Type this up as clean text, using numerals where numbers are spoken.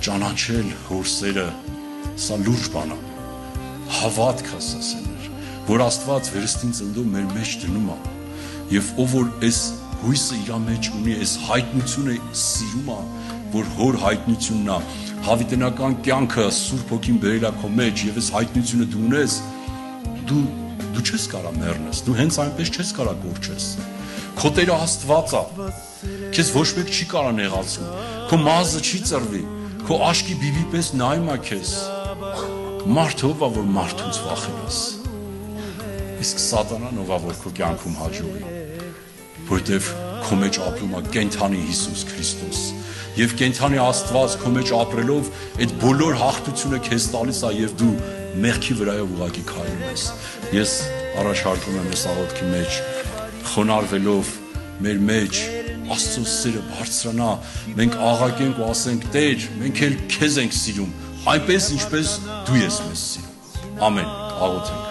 ճանաչել հոր սերը, սա լուրջ բան է, հավատքը սա սեներ, որ Աստված վերստին ծննդով մեր մեջ դնում է, եւ ով որ այս հույսը իր մեջ ունի, այս հայտնությունը սիրում է, որ հոր հայտնությունն է, հավիտենական կյանքը Սուրբ Հոգին բերել է քո մեջ եւ այս հայտնությունը դու ունես, դու չես կարա մեռնես, դու հենց այնպես չես կարա կորչես։ Քո Տերը Աստված է, քեզ ոչ մեկ չի կարա նեղացում, քո մազը չի ծռվի, քո աշկի բիբի պես նայում է քեզ։ Մարդը ով է, որ մարդուց վախենաս, իսկ սատանան ով է, որ քո կյանքում հաջողի, որտեվ քո մեջ ապրում է կենդանի Հիսուս Քրիստոս, եւ կենդանի Աստված քո մեջ ապրելով այդ բոլոր հաղթությունը քեզ տալիս է եւ դու մեղքի վրայով ուղղակի քայլում ես։ Ես առաջարկում եմ այս աղոթքի մեջ խոնարհվելով մեր մեջ Աստծո սերը բարձրանա, մենք աղաղենք ու ասենք Տեր, մենք էլ քեզ ենք սիրում, այնպես ինչպես դու ես մեզ սիրում։ Ամեն, աղոթենք։